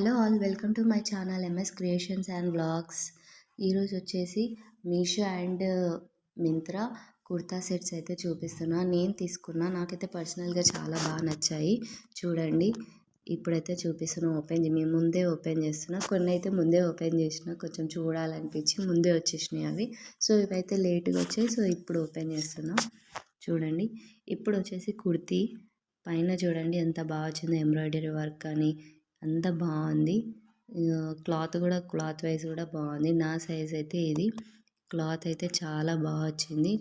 Hello all, welcome to my channel MS creations and vlogs. ఈరోజు వచ్చేసి Meesho and Myntra kurta sets అయితే చూపిస్తున్నా. నేను తీసుకున్నా, నాకైతే పర్సనల్గా చాలా బాగా నచ్చాయి. చూడండి, ఇప్పుడైతే చూపిస్తున్నా. మీ ముందే ఓపెన్ చేస్తున్నా. కొన్ని అయితే ముందే ఓపెన్ చేసిన, కొంచెం చూడాలనిపించి ముందే వచ్చేసినాయి అవి. సో ఇవైతే లేట్గా వచ్చాయి, సో ఇప్పుడు ఓపెన్ చేస్తున్నా. చూడండి, ఇప్పుడు వచ్చేసి కుర్తీ పైన చూడండి ఎంత బాగా వచ్చిందో, ఎంబ్రాయిడరీ వర్క్ కానీ అంత బాగుంది. క్లాత్ వైజ్ కూడా బాగుంది. నా సైజ్ అయితే ఇది. క్లాత్ అయితే చాలా బాగా వచ్చింది.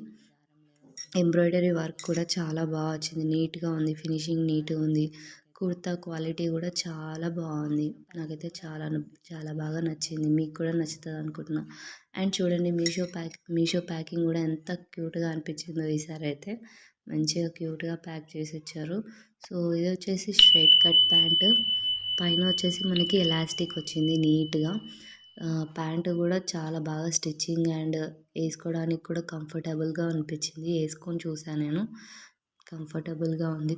ఎంబ్రాయిడరీ వర్క్ కూడా చాలా బాగా వచ్చింది. నీట్గా ఉంది, ఫినిషింగ్ నీట్గా ఉంది. కుర్తా క్వాలిటీ కూడా చాలా బాగుంది. నాకైతే చాలా బాగా నచ్చింది. మీకు కూడా నచ్చుతుంది అనుకుంటున్నా. అండ్ చూడండి, మీషో ప్యాకింగ్ కూడా ఎంత క్యూట్గా అనిపించిందో ఈసారి అయితే. మంచిగా క్యూట్గా ప్యాక్ చేసి ఇచ్చారు. సో ఇది వచ్చేసి స్ట్రైట్ కట్ ప్యాంటు. పైన వచ్చేసి మనకి ఎలాస్టిక్ వచ్చింది నీట్గా. ప్యాంటు కూడా చాలా బాగా స్టిచ్చింగ్ అండ్ వేసుకోవడానికి కూడా కంఫర్టబుల్గా అనిపించింది. వేసుకొని చూసాను నేను, కంఫర్టబుల్గా ఉంది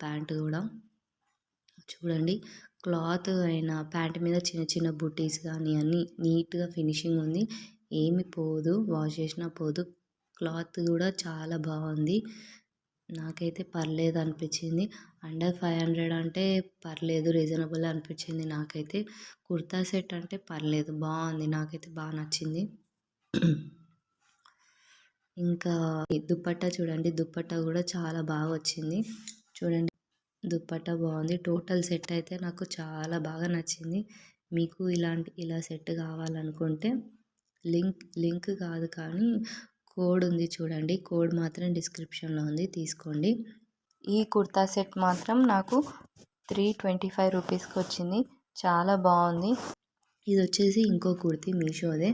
ప్యాంటు కూడా. చూడండి, క్లాత్ అయినా ప్యాంట్ మీద చిన్న చిన్న బుటీస్ కానీ అన్నీ నీట్గా ఫినిషింగ్ ఉంది. ఏమి పోదు, వాష్ చేసినా పోదు. క్లాత్ కూడా చాలా బాగుంది. నాకైతే పర్లేదు అనిపించింది. అండర్ 500 అంటే పర్లేదు, రీజనబుల్ అనిపించింది నాకైతే. కుర్తా సెట్ అంటే పర్లేదు, బాగుంది, నాకైతే బాగా నచ్చింది. ఇంకా దుప్పట్టా చూడండి, దుప్పట్టా కూడా చాలా బాగా వచ్చింది. చూడండి, దుప్పట్టా బాగుంది. టోటల్ సెట్ అయితే నాకు చాలా బాగా నచ్చింది. మీకు ఇలా సెట్ కావాలనుకుంటే లింక్ కాదు కానీ కోడ్ ఉంది చూడండి, కోడ్ మాత్రం డిస్క్రిప్షన్లో ఉంది, తీసుకోండి. ఈ కుర్తా సెట్ మాత్రం నాకు 325 రూపీస్కి వచ్చింది. చాలా బాగుంది. ఇది వచ్చేసి ఇంకో కుర్తీ మీషోదే,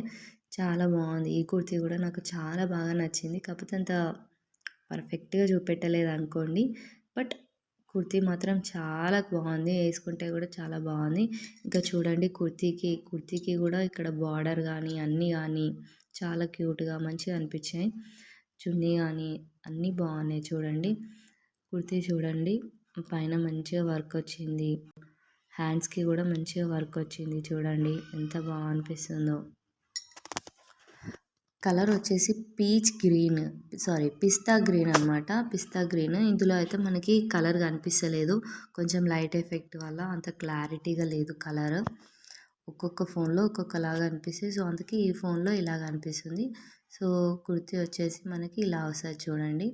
చాలా బాగుంది. ఈ కుర్తీ కూడా నాకు చాలా బాగా నచ్చింది. కాకపోతే అంత పర్ఫెక్ట్గా చూపెట్టలేదు అనుకోండి, బట్ కుర్తీ మాత్రం చాలా బాగుంది. వేసుకుంటే కూడా చాలా బాగుంది. ఇంకా చూడండి, కుర్తీకి కూడా ఇక్కడ బార్డర్ కానీ అన్నీ కానీ చాలా క్యూట్గా మంచిగా అనిపించాయి. చున్నీ కానీ అన్నీ బాగున్నాయి. చూడండి, కుర్తీ చూడండి, పైన మంచిగా వర్క్ వచ్చింది. హ్యాండ్స్కి కూడా మంచిగా వర్క్ వచ్చింది. చూడండి ఎంత బాగా అనిపిస్తుందో. కలర్ వచ్చేసి పిస్తా గ్రీన్ అనమాట. పిస్తా గ్రీన్. ఇందులో అయితే మనకి కలర్ కనిపిస్తలేదు, కొంచెం లైట్ ఎఫెక్ట్ వల్ల అంత క్లారిటీగా లేదు కలర్. ఒక్కొక్క ఫోన్లో ఒక్కొక్కలాగా అనిపిస్తుంది. సో అందుకే ఈ ఫోన్లో ఇలాగ అనిపిస్తుంది. సో కుర్తీ వచ్చేసి మనకి ఇలా వస్తుంది చూడండి.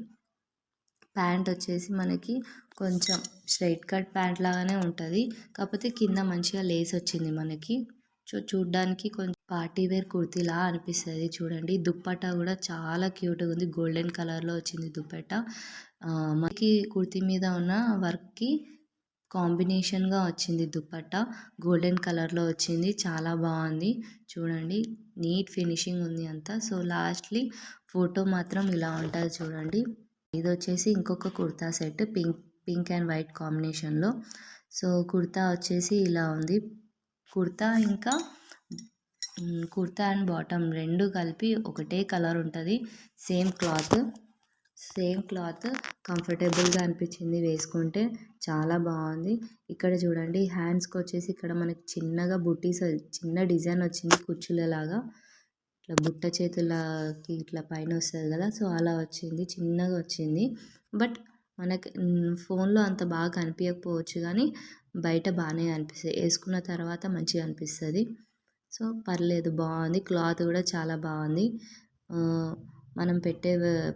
ప్యాంట్ వచ్చేసి మనకి కొంచెం స్ట్రైట్ కట్ ప్యాంట్ లాగానే ఉంటుంది, కాకపోతే కింద మంచిగా లేస్ వచ్చింది మనకి. చూడ్డానికి కొంచెం పార్టీ వేర్ కుర్తీలా అనిపిస్తుంది. చూడండి, దుప్పట్టా కూడా చాలా క్యూట్గా ఉంది. గోల్డెన్ కలర్లో వచ్చింది దుప్పట్టా. మనకి కుర్తీ మీద ఉన్న వర్క్కి కాంబినేషన్గా వచ్చింది దుప్పట్టా. గోల్డెన్ కలర్లో వచ్చింది, చాలా బాగుంది. చూడండి, నీట్ ఫినిషింగ్ ఉంది అంతా. సో లాస్ట్లీ ఫోటో మాత్రం ఇలా ఉంటుంది చూడండి. ఇది వచ్చేసి ఇంకొక kurta set, pink and white కాంబినేషన్లో. సో కుర్తా వచ్చేసి ఇలా ఉంది. కుర్తా అండ్ బాటమ్ రెండు కలిపి ఒకటే కలర్ ఉంటుంది. సేమ్ క్లాత్ కంఫర్టబుల్గా అనిపించింది, వేసుకుంటే చాలా బాగుంది. ఇక్కడ చూడండి, హ్యాండ్స్కి వచ్చేసి ఇక్కడ మనకి చిన్నగా బుట్టీస్, చిన్న డిజైన్ వచ్చింది కుచ్చులలాగా. ఇట్లా బుట్ట చేతులకి ఇట్లా పైన వస్తుంది కదా, సో అలా వచ్చింది, చిన్నగా వచ్చింది. బట్ మనకి ఫోన్లో అంత బాగా కనిపించకపోవచ్చు కానీ బయట బాగానే అనిపిస్తుంది, వేసుకున్న తర్వాత మంచిగా అనిపిస్తుంది. సో పర్లేదు, బాగుంది. క్లాత్ కూడా చాలా బాగుంది. మనం పెట్టే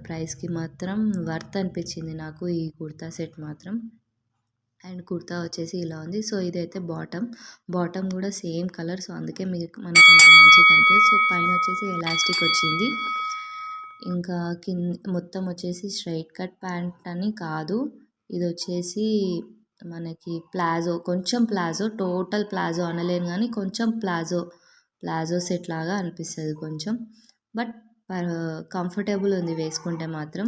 ప్రైస్కి మాత్రం వర్త్ అనిపించింది నాకు ఈ కుర్తా సెట్ మాత్రం. అండ్ కుర్తా వచ్చేసి ఇలా ఉంది. సో ఇదైతే బాటమ్ కూడా సేమ్ కలర్, సో అందుకే మనకు అంత మంచిగా కనిపిస్తుంది. సో పైన వచ్చేసి ఎలాస్టిక్ వచ్చింది. ఇంకా మొత్తం వచ్చేసి స్ట్రైట్ కట్ ప్యాంట్ అని కాదు, ఇది వచ్చేసి మనకి కొంచెం ప్లాజో, టోటల్ ప్లాజో అనలేను కానీ కొంచెం ప్లాజో సెట్ లాగా అనిపిస్తుంది కొంచెం. బట్ కంఫర్టబుల్ ఉంది వేసుకుంటే మాత్రం.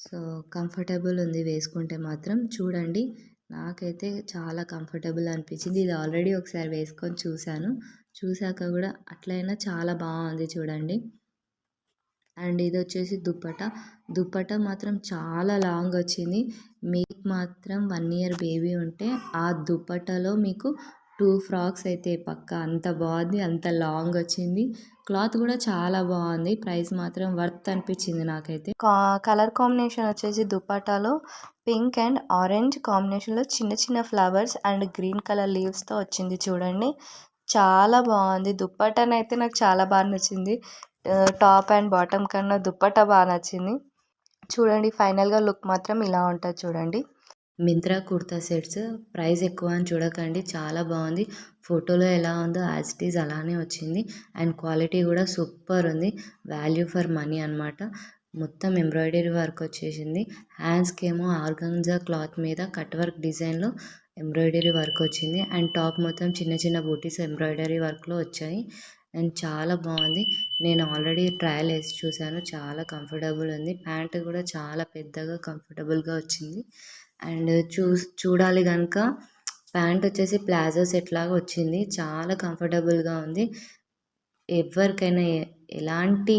సో కంఫర్టబుల్ ఉంది వేసుకుంటే మాత్రం. చూడండి, నాకైతే చాలా కంఫర్టబుల్ అనిపించింది. ఇది ఆల్రెడీ ఒకసారి వేసుకొని చూసాక కూడా అట్లయినా చాలా బాగుంది చూడండి. అండ్ ఇది వచ్చేసి దుపట్టా మాత్రం చాలా లాంగ్ వచ్చింది. మీకు మాత్రం 1 ఇయర్ బేబీ ఉంటే ఆ దుపట్టాలో మీకు 2 ఫ్రాక్స్ అయితే పక్కా. అంత బాగుంది, అంత లాంగ్ వచ్చింది. క్లాత్ కూడా చాలా బాగుంది. ప్రైస్ మాత్రం వర్త్ అనిపించింది నాకైతే. కలర్ కాంబినేషన్ వచ్చేసి దుపట్టాలో పింక్ అండ్ ఆరెంజ్ కాంబినేషన్లో చిన్న చిన్న ఫ్లవర్స్ అండ్ గ్రీన్ కలర్ లీవ్స్తో వచ్చింది చూడండి. చాలా బాగుంది. దుపట్టానైతే నాకు చాలా బాగా నచ్చింది. టాప్ అండ్ బాటమ్ కన్నా దుపట్టా బాగా నచ్చింది. చూడండి ఫైనల్గా లుక్ మాత్రం ఇలా ఉంటుంది చూడండి. మింత్రా కుర్తా సెట్స్ ప్రైస్ ఎక్కువ అని చూడకండి, చాలా బాగుంది. ఫోటోలో ఎలా ఉందో యాజ్ ఇట్ ఈజ్ అలానే వచ్చింది. అండ్ క్వాలిటీ కూడా సూపర్ ఉంది. వాల్యూ ఫర్ మనీ అనమాట. మొత్తం ఎంబ్రాయిడరీ వర్క్ వచ్చేసింది. హ్యాండ్స్కి ఏమో ఆర్గంజా క్లాత్ మీద కట్ వర్క్ డిజైన్లో ఎంబ్రాయిడరీ వర్క్ వచ్చింది. అండ్ టాప్ మొత్తం చిన్న చిన్న బూటీస్ ఎంబ్రాయిడరీ వర్క్లో వచ్చాయి. అండ్ చాలా బాగుంది. నేను ఆల్రెడీ ట్రయల్ వేసి చూశాను, చాలా కంఫర్టబుల్ ఉంది. ప్యాంట్ కూడా చాలా పెద్దగా కంఫర్టబుల్గా వచ్చింది. అండ్ చూడాలి కనుక ప్యాంట్ వచ్చేసి ప్లాజో సెట్ లాగా వచ్చింది. చాలా కంఫర్టబుల్గా ఉంది. ఎవరికైనా ఎలాంటి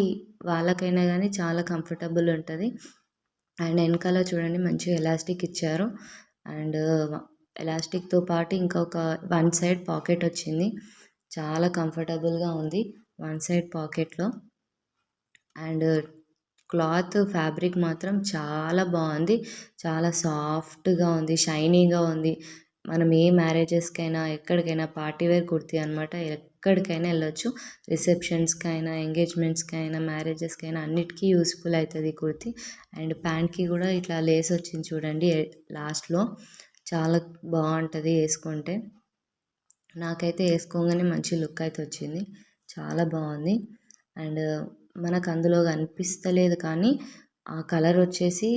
వాళ్ళకైనా కానీ చాలా కంఫర్టబుల్ ఉంటుంది. అండ్ వెనకాల చూడండి మంచిగా ఎలాస్టిక్ ఇచ్చారు. అండ్ ఎలాస్టిక్తో పాటు ఇంకొక 1 సైడ్ పాకెట్ వచ్చింది. చాలా కంఫర్టబుల్గా ఉంది 1 సైడ్ పాకెట్లో. అండ్ క్లాత్ ఫ్యాబ్రిక్ మాత్రం చాలా బాగుంది. చాలా సాఫ్ట్గా ఉంది, షైనీగా ఉంది. మనం ఏ మ్యారేజెస్కైనా ఎక్కడికైనా పార్టీ వేర్ కుర్తీ అనమాట. ఎక్కడికైనా వెళ్ళొచ్చు. రిసెప్షన్స్కైనా, ఎంగేజ్మెంట్స్కైనా, మ్యారేజెస్కైనా అన్నిటికీ యూస్ఫుల్ అవుతుంది ఈ కుర్తీ. అండ్ ప్యాంట్కి కూడా ఇట్లా లేస్ వచ్చింది చూడండి లాస్ట్లో. చాలా బాగుంటుంది వేసుకుంటే. నాకైతే వేసుకోగానే మంచి లుక్ అయితే వచ్చింది. చాలా బాగుంది. అండ్ మనకు అందులో కనిపిస్తలేదు కానీ ఆ కలర్ వచ్చేసి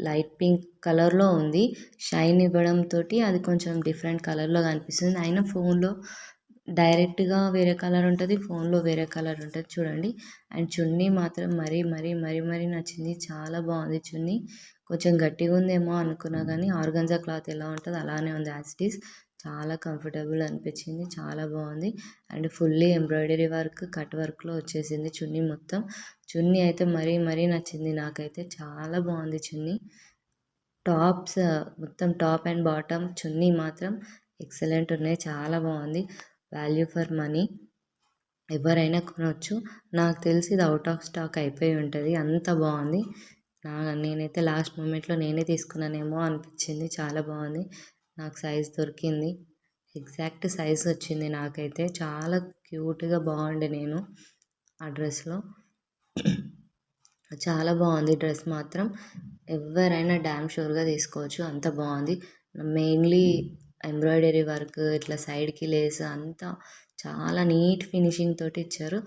లైట్ పింక్ కలర్లో ఉంది. షైన్ ఇవ్వడంతో అది కొంచెం డిఫరెంట్ కలర్లో కనిపిస్తుంది. అయినా ఫోన్లో డైరెక్ట్గా వేరే కలర్ ఉంటుంది, ఫోన్లో వేరే కలర్ ఉంటుంది చూడండి. అండ్ చున్నీ మాత్రం మరీ నచ్చింది. చాలా బాగుంది చున్నీ. కొంచెం గట్టిగా ఉందేమో అనుకున్నా కానీ ఆర్గంజా క్లాత్ ఎలా ఉంటుందో అలానే ఉంది యాజ్ ఇట్ ఈస్. చాలా కంఫర్టబుల్ అనిపించింది. చాలా బాగుంది. And fully embroidery work cut వర్క్లో వచ్చేసింది చున్నీ మొత్తం. చున్నీ అయితే మరీ నచ్చింది నాకైతే. చాలా బాగుంది చున్నీ. టాప్స్ మొత్తం టాప్ అండ్ బాటమ్ చున్నీ మాత్రం ఎక్సలెంట్ ఉన్నాయి. చాలా బాగుంది. Value for money. ఎవరైనా కొనవచ్చు. నాకు తెలిసి ఇది అవుట్ ఆఫ్ స్టాక్ అయిపోయి ఉంటుంది, అంత బాగుంది. నేనైతే లాస్ట్ మూమెంట్లో నేనే తీసుకున్నానేమో అనిపించింది. చాలా బాగుంది. నాకు సైజ్ దొరికింది. ఎగ్జాక్ట్ సైజ్ వచ్చింది నాకైతే. చాలా క్యూట్గా బాగుండే నేను ఆ డ్రెస్లో. చాలా బాగుంది డ్రెస్ మాత్రం. ఎవరైనా డ్యామ్ షూర్గా తీసుకోవచ్చు, అంత బాగుంది. మెయిన్లీ ఎంబ్రాయిడరీ వర్క్, ఇట్లా సైడ్కి లేస్ అంతా చాలా నీట్ ఫినిషింగ్ తోటి ఇచ్చారు.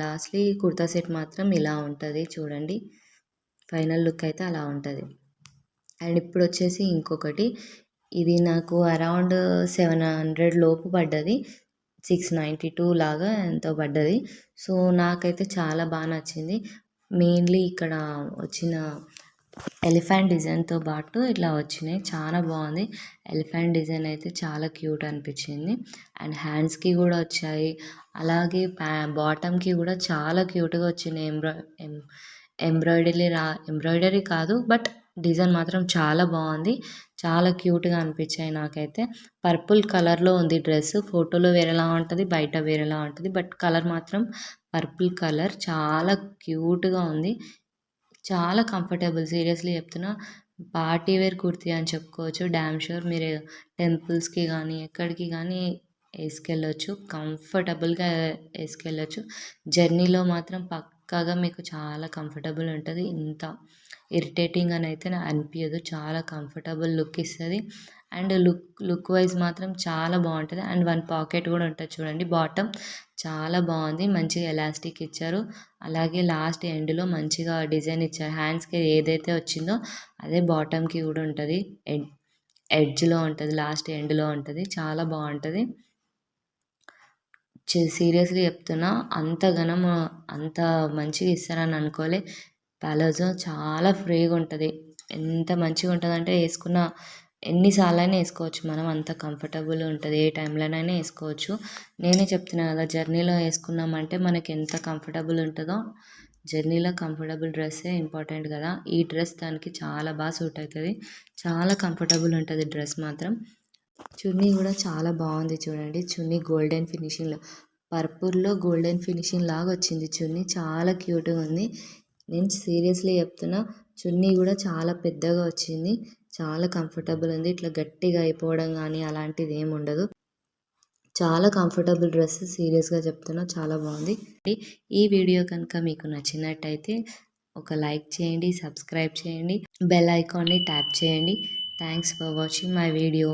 లాస్ట్లీ కుర్తా సెట్ మాత్రం ఇలా ఉంటుంది చూడండి. ఫైనల్ లుక్ అయితే అలా ఉంటుంది. అండ్ ఇప్పుడు వచ్చేసి ఇంకొకటి, ఇది నాకు అరౌండ్ 700 లోపు పడ్డది. 692 లాగా ఎంతో పడ్డది. సో నాకైతే చాలా బాగా నచ్చింది. మెయిన్లీ ఇక్కడ వచ్చిన ఎలిఫెంట్ డిజైన్తో పాటు ఇట్లా వచ్చినాయి. చాలా బాగుంది. ఎలిఫెంట్ డిజైన్ అయితే చాలా క్యూట్ అనిపించింది. అండ్ హ్యాండ్స్కి కూడా వచ్చాయి. అలాగే బాటమ్కి కూడా చాలా క్యూట్గా వచ్చినాయి. ఎంబ్రాయిడరీ కాదు బట్ డిజైన్ మాత్రం చాలా బాగుంది. చాలా క్యూట్గా అనిపించాయి నాకైతే. పర్పుల్ కలర్లో ఉంది డ్రెస్. ఫోటోలో వేరేలా ఉంటుంది, బయట వేరేలా ఉంటుంది. బట్ కలర్ మాత్రం పర్పుల్ కలర్. చాలా క్యూట్గా ఉంది. చాలా కంఫర్టబుల్. సీరియస్లీ చెప్తున్నా, పార్టీ వేర్ కుర్తీ అని చెప్పుకోవచ్చు. డ్యామ్ షూర్ మీరు టెంపుల్స్కి కానీ ఎక్కడికి కానీ వేసుకెళ్ళొచ్చు. కంఫర్టబుల్గా వేసుకెళ్ళొచ్చు. జర్నీలో మాత్రం పక్కాగా మీకు చాలా కంఫర్టబుల్ ఉంటుంది. ఇంత ఇరిటేటింగ్ అని అయితే అనిపించదు. చాలా కంఫర్టబుల్ లుక్ ఇస్తుంది. అండ్ లుక్ వైజ్ మాత్రం చాలా బాగుంటుంది. అండ్ 1 పాకెట్ కూడా ఉంటుంది చూడండి. బాటమ్ చాలా బాగుంది. మంచిగా ఎలాస్టిక్ ఇచ్చారు. అలాగే లాస్ట్ ఎండ్లో మంచిగా డిజైన్ ఇచ్చారు. హ్యాండ్స్కి ఏదైతే వచ్చిందో అదే బాటమ్కి కూడా ఉంటుంది. ఎడ్జ్లో ఉంటుంది, లాస్ట్ ఎండ్లో ఉంటుంది. చాలా బాగుంటుంది. సీరియస్లీ చెప్తున్నా, అంత మంచిగా ఇస్తారని అనుకోలే. పలాజో చాలా ఫ్రీగా ఉంటుంది. ఎంత మంచిగా ఉంటుందంటే వేసుకున్న ఎన్నిసార్లైనా వేసుకోవచ్చు మనం. అంత కంఫర్టబుల్ ఉంటుంది. ఏ టైంలోనైనా వేసుకోవచ్చు. నేనే చెప్తున్నా కదా, జర్నీలో వేసుకున్నామంటే మనకి ఎంత కంఫర్టబుల్ ఉంటుందో జర్నీలో కంఫర్టబుల్ డ్రెస్సే ఇంపార్టెంట్ కదా. ఈ డ్రెస్ దానికి చాలా బాగా సూట్ అవుతుంది. చాలా కంఫర్టబుల్ ఉంటుంది డ్రెస్ మాత్రం. చున్నీ కూడా చాలా బాగుంది చూడండి. చున్నీ గోల్డెన్ ఫినిషింగ్లో, పర్పుల్లో గోల్డెన్ ఫినిషింగ్ లాగా వచ్చింది చున్నీ. చాలా క్యూట్గా ఉంది. నేను సీరియస్లీ చెప్తున్నా, చున్నీ కూడా చాలా పెద్దగా వచ్చింది. చాలా కంఫర్టబుల్ ఉంది. ఇట్లా గట్టిగా అయిపోవడం కానీ అలాంటిది ఏమి ఉండదు. చాలా కంఫర్టబుల్ డ్రెస్, సీరియస్గా చెప్తున్నా, చాలా బాగుంది. ఈ వీడియో కనుక మీకు నచ్చినట్టయితే ఒక లైక్ చేయండి, సబ్స్క్రైబ్ చేయండి, బెల్ ఐకాన్ని ట్యాప్ చేయండి. Thanks for watching my video.